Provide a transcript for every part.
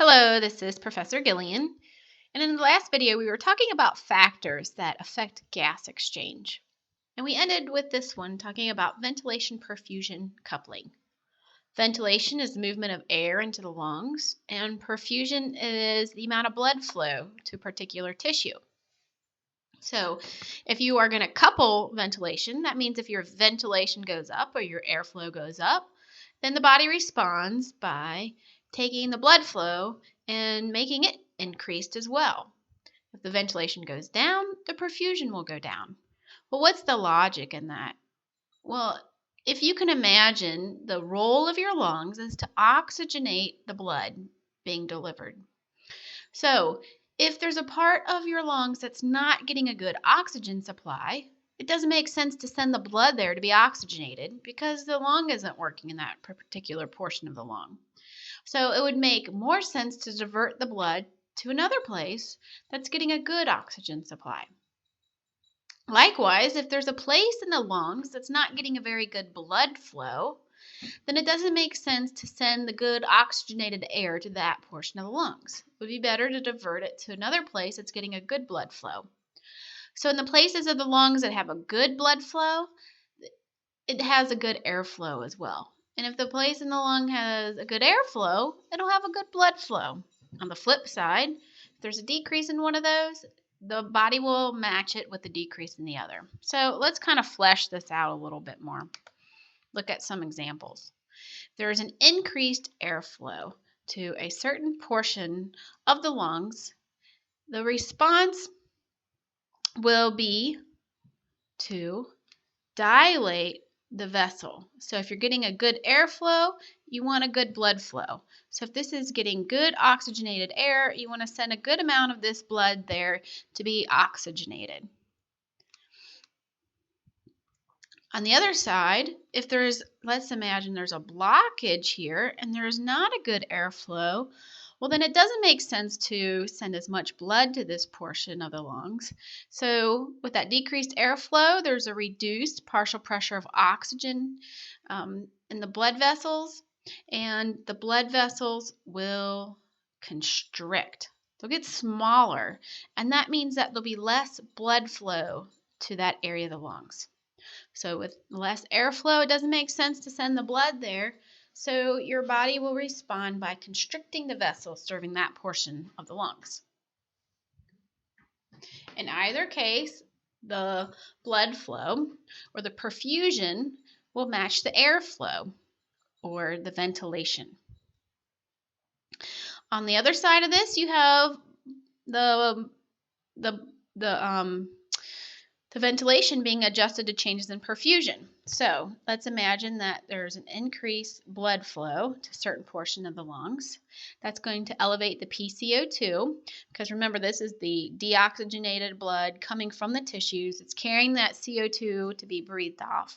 Hello, this is Professor Gillian, and in the last video we were talking about factors that affect gas exchange. And we ended with this one talking about ventilation-perfusion coupling. Ventilation is the movement of air into the lungs, and perfusion is the amount of blood flow to a particular tissue. So if you are going to couple ventilation, that means if your ventilation goes up or your airflow goes up, then the body responds by taking the blood flow and making it increased as well. If the ventilation goes down, the perfusion will go down. Well, what's the logic in that? Well, if you can imagine, the role of your lungs is to oxygenate the blood being delivered. So if there's a part of your lungs that's not getting a good oxygen supply, it doesn't make sense to send the blood there to be oxygenated because the lung isn't working in that particular portion of the lung. So it would make more sense to divert the blood to another place that's getting a good oxygen supply. Likewise, if there's a place in the lungs that's not getting a very good blood flow, then it doesn't make sense to send the good oxygenated air to that portion of the lungs. It would be better to divert it to another place that's getting a good blood flow. So in the places of the lungs that have a good blood flow, it has a good airflow as well. And if the place in the lung has a good airflow, it'll have a good blood flow. On the flip side, if there's a decrease in one of those, the body will match it with the decrease in the other. So let's kind of flesh this out a little bit more. Look at some examples. There is an increased airflow to a certain portion of the lungs. The response will be to dilate the vessel. So if you're getting a good airflow, you want a good blood flow. So if this is getting good oxygenated air, you want to send a good amount of this blood there to be oxygenated. On the other side, if let's imagine there's a blockage here and there's not a good airflow, well, then it doesn't make sense to send as much blood to this portion of the lungs. So with that decreased airflow, there's a reduced partial pressure of oxygen in the blood vessels, and the blood vessels will constrict. They'll get smaller, and that means that there'll be less blood flow to that area of the lungs. So with less airflow, it doesn't make sense to send the blood there. So your body will respond by constricting the vessels serving that portion of the lungs. In either case, the blood flow or the perfusion will match the airflow or the ventilation. On the other side of this, you have the ventilation being adjusted to changes in perfusion. So let's imagine that there's an increased blood flow to a certain portion of the lungs. That's going to elevate the PCO2, because remember, this is the deoxygenated blood coming from the tissues. It's carrying that CO2 to be breathed off.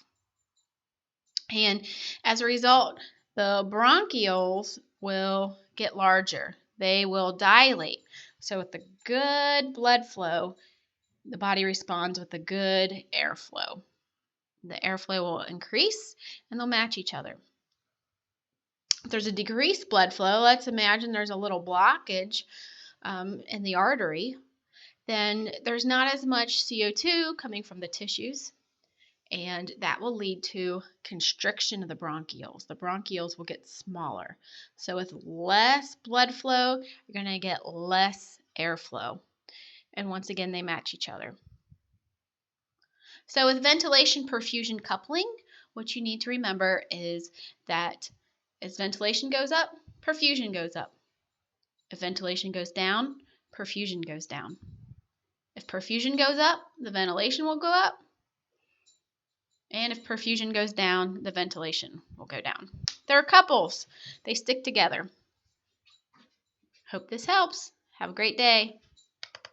And as a result, the bronchioles will get larger. They will dilate. So with the good blood flow, the body responds with a good airflow. The airflow will increase and they'll match each other. If there's a decreased blood flow, let's imagine there's a little blockage in the artery, then there's not as much CO2 coming from the tissues, and that will lead to constriction of the bronchioles. The bronchioles will get smaller. So with less blood flow, you're going to get less airflow. And once again, they match each other. So with ventilation perfusion coupling, what you need to remember is that as ventilation goes up, perfusion goes up. If ventilation goes down, perfusion goes down. If perfusion goes up, the ventilation will go up. And if perfusion goes down, the ventilation will go down. They're couples. They stick together. Hope this helps. Have a great day.